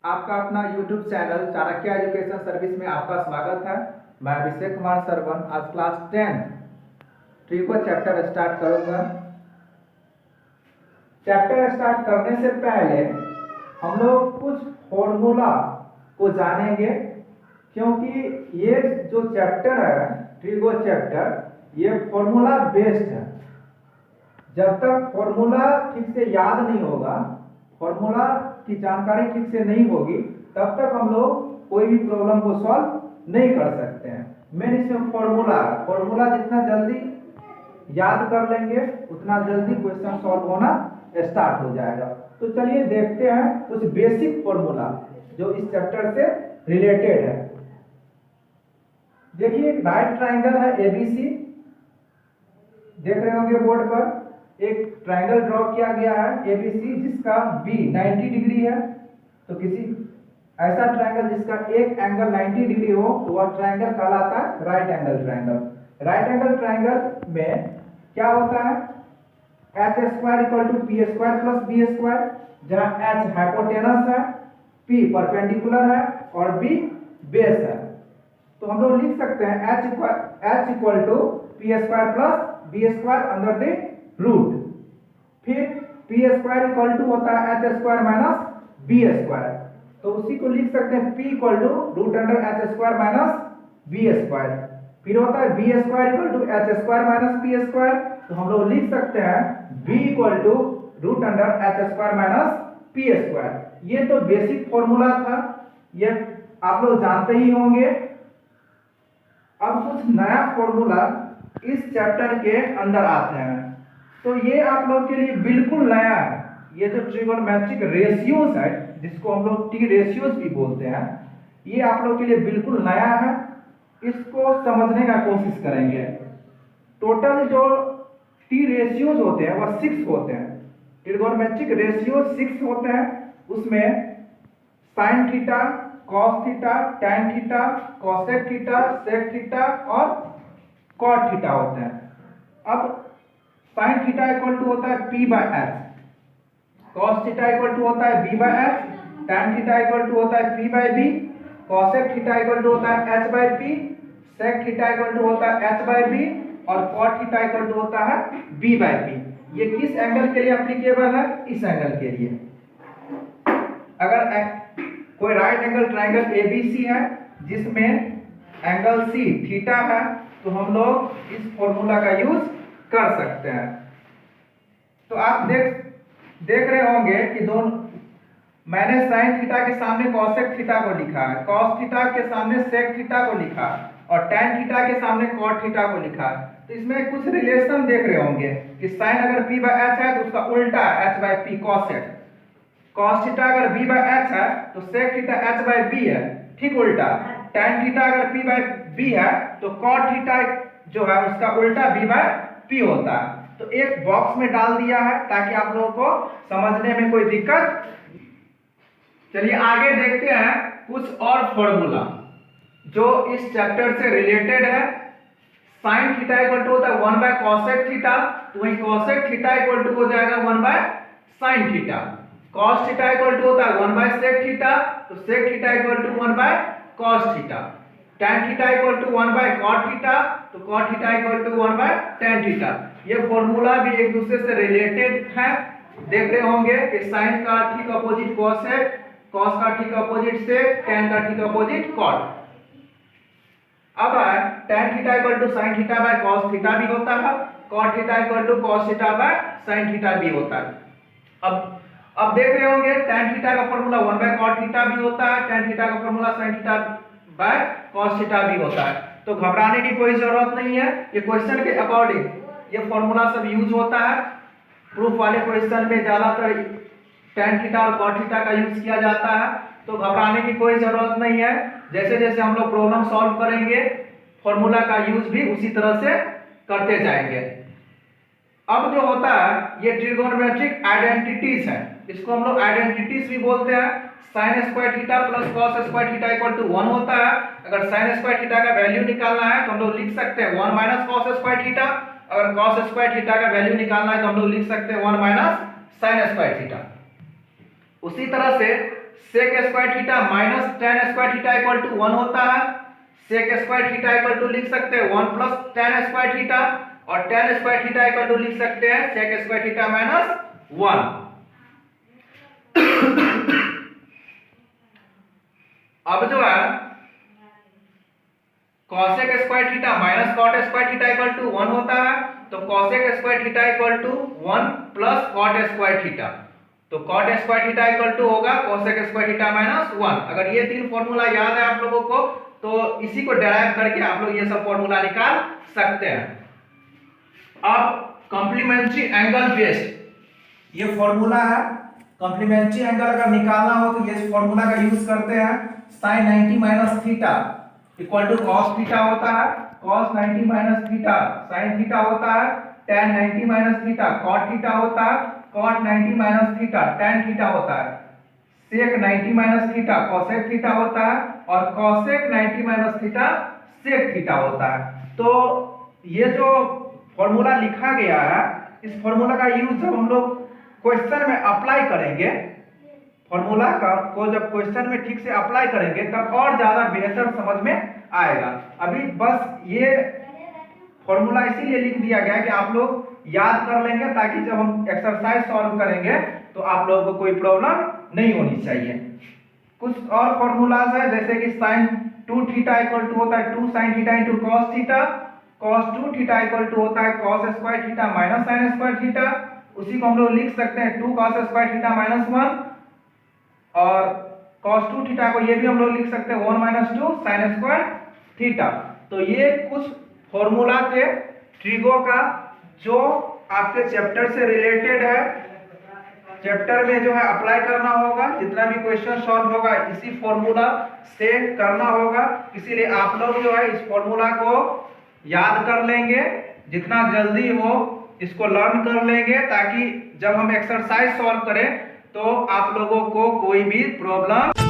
आपका अपना YouTube channel Chanakya education service में आपका स्वागत है। मैं अभिषेक कुमार सरवन आज क्लास 10 ट्रिको चैप्टर स्टार्ट करूंगा। चैप्टर स्टार्ट करने से पहले हम लोग कुछ फॉर्मूला को जानेंगे, क्योंकि ये जो चैप्टर है ट्रिको चैप्टर ये फॉर्मूला बेस्ड है। जब तक फॉर्मूला ठीक से याद नहीं होगा, फॉर्मूला की जानकारी ठीक से नहीं होगी, तब तक हम लोग कोई भी प्रॉब्लम को सॉल्व नहीं कर सकते हैं। मेन इसमें फॉर्मूला जितना जल्दी याद कर लेंगे उतना जल्दी क्वेश्चन सॉल्व होना स्टार्ट हो जाएगा। तो चलिए देखते हैं कुछ बेसिक फॉर्मूला जो इस चैप्टर से रिलेटेड है। देखिए एक राइट ट्राइंगल है एबीसी, देख रहे होंगे बोर्ड पर। एक ट्रायंगल ड्रॉ किया गया है एबीसी जिसका बी 90 डिग्री है। तो किसी ऐसा ट्रायंगल जिसका एक एंगल 90 डिग्री हो तो वह ट्रायंगल कहलाता है right angle triangle. Right angle triangle में क्या होता है, H square equal to P square plus B square, जहां एच हाइपोटेनस है, पी परपेंडिकुलर है और बी बेस है। तो हम लोग लिख सकते हैं H equal to P square plus B square under the root. फिर पी स्क्वायर इक्वल टू होता है H square minus B square, तो उसी को लिख सकते हैं P equal to root under H square minus B square. फिर होता है B square equal to H square minus P square, तो हम लोग लिख सकते हैं B equal to root under H square minus P square. ये तो बेसिक फॉर्मूला था, ये आप लोग जानते ही होंगे। अब कुछ नया फॉर्मूला इस चैप्टर के अंदर आते हैं, तो ये आप लोग के लिए बिल्कुल नया है। ये जो ट्रिगोनोमेट्रिक रेशियोज है जिसको हम लोग टी रेशियोज भी बोलते हैं, ये आप लोग के लिए बिल्कुल नया है। इसको समझने का कोशिश करेंगे। टोटल जो टी रेशियोज होते हैं वह 6 होते हैं। ट्रिगोनोमेट्रिक रेशियो 6 होते हैं। उसमें sine theta, cos theta, tan theta, cosec theta, sec theta और कॉट थीटा होते हैं। अब साइन थीटा इक्वल टू होता है P by H, cos theta equal to होता है B by H, tan theta equal to होता है P by B, cosec theta equal to होता है H by P, sec theta equal to होता है एच बाय बी और cot theta equal to होता है बी बाय पी। ये किस एंगल के लिए एप्लीकेबल है? इस एंगल के लिए। अगर कोई राइट एंगल ट्रायंगल एबीसी है जिसमें एंगल सी थीटा है, तो हम लोग इस फॉर्मूला का यूज कर सकते हैं। तो आप देख रहे होंगे कि दोनों, मैंने साइन थीटा के सामने कॉसेक थीटा को लिखा है, कॉस थीटा के सामने सेक थीटा को लिखा और टैन थीटा के सामने कॉट थीटा को लिखा। तो इसमें कुछ रिलेशन देख रहे होंगे कि साइन अगर पी बाय एच है तो उसका उल्टा H by P cosec, cos theta अगर बी बाय एच है तो sec theta H by B है, ठीक उल्टा। टैन थीटा अगर पी बाय बी है तो कॉट थीटा जो है उसका उल्टा बी बाय पी होता है। तो एक बॉक्स में डाल दिया है ताकि आप लोगों को समझने में कोई दिक्कत। चलिए आगे देखते हैं कुछ और फॉर्मूला जो इस चैप्टर से रिलेटेड है। साइन थीटा इक्वल टू होता है 1 बाय कॉसेक थीटा, तो वही कॉसेक थीटा इक्वल टू हो जाएगा 1 by sine theta. Cos theta equal to होता है 1 बाय सेक थीटा, तो sec theta equal to 1 by cos theta. Tan theta equal to 1 by cot theta, तो cot theta equal to 1 by tan theta. ये formula भी एक दूसरे से related है। देख रहे होंगे कि साइन का ठीक अपोजिट कॉस है, कॉस का ठीक अपोजिट सेक, टैन का ठीक अपोजिट कॉट। अब tan theta equal to sine theta by cos theta भी होता है, cot theta equal to cos theta by sine theta भी होता है। अब देख रहे होंगे टैन थीटा का फॉर्मूला 1 बाय कॉट थीटा भी होता है, टैन थीटा का formula sine theta by cos theta भी होता है। तो घबराने की कोई जरूरत नहीं है, ये क्वेश्चन के अकॉर्डिंग ये फॉर्मूला सब यूज होता है। प्रूफ वाले क्वेश्चन में ज्यादातर टैन थीटा और कॉट थीटा का यूज किया जाता है, तो घबराने की कोई जरूरत नहीं है। जैसे जैसे हम लोग प्रॉब्लम सॉल्व करेंगे फॉर्मूला का यूज भी उसी तरह से करते जाएंगे। अब जो होता है ये ट्रिगोनोमेट्रिक आइडेंटिटीज है, इसको हम लोग आइडेंटिटीज भी बोलते हैं। Sine square theta plus cos square theta equal to 1 होता है। अगर साइन स्क्वायर थीटा का वैल्यू निकालना है तो हम लोग लिख सकते हैं 1 माइनस कॉस स्क्वायर थीटा। अगर कॉस स्क्वायर थीटा का वैल्यू निकालना है तो हम लोग लिख सकते हैं 1 माइनस साइन स्क्वायर थीटा। उसी तरह से sec square theta minus tan square theta equal to 1 होता है। Sec square theta equal to लिख सकते हैं 1 प्लस टेन स्क्वायर थीटा, और tan square theta equal to लिख सकते हैं सेक स्क्वायर थीटा माइनस 1। अब जो है cosec square theta minus cot square theta equal to 1 होता है, तो cosec square theta equal to 1 plus cot square theta, तो cot square theta equal to होगा cosec स्क्वायर थीटा माइनस 1। अगर ये तीन फॉर्मूला याद है आप लोगों को तो इसी को डेराइव करके आप लोग ये सब फॉर्मूला निकाल सकते हैं। अब कॉम्प्लीमेंट्री एंगल बेस्ड ये फॉर्मूला है। कॉम्प्लीमेंट्री एंगल अगर निकालना हो तो ये फॉर्मूला का यूज करते हैं। sin 90 minus theta equal to cos theta होता है, cos 90 minus theta sin theta होता है, tan 90 minus theta cot theta होता है, cot 90 minus theta tan theta होता है, sec 90 minus theta cosec theta होता है, और cosec 90 minus theta sec theta होता है। तो ये जो फॉर्मूला लिखा गया है, इस फॉर्मूला का यूज जब हम लोग क्वेश्चन में अप्लाई करेंगे, फॉर्मूला का को जब क्वेश्चन में ठीक से अप्लाई करेंगे तब और ज्यादा बेहतर समझ में आएगा। अभी बस ये फॉर्मूला इसीलिए लिख दिया गया कि आप लोग याद कर लेंगे, ताकि जब हम एक्सरसाइज सॉल्व करेंगे तो आप लोगों को कोई प्रॉब्लम नहीं होनी चाहिए। कुछ और फॉर्मूलाज है, जैसे कि sin 2 थीटा इक्वल टू होता है 2 sin theta into cos theta, cos 2 theta equal to होता है cos square theta minus sin square theta. उसी को हम लोग लिख सकते हैं 2 cos स्क्वायर थीटा माइनस 1, और cos 2 थीटा को ये भी हम लोग लिख सकते हैं 1 माइनस 2 sin स्क्वायर थीटा। तो ये कुछ फॉर्मूला थे ट्रिगो का जो आपके चैप्टर से रिलेटेड है। चैप्टर में जो है अप्लाई करना होगा, जितना भी क्वेश्चन सॉल्व होगा इसी फॉर्मूला से करना होगा। इसीलिए आप लोग जो है इस फॉर्मूला को याद कर लेंगे, जितना जल्दी हो इसको लर्न कर लेंगे, ताकि जब हम एक्सरसाइज सॉल्व करें तो आप लोगों को कोई भी प्रॉब्लम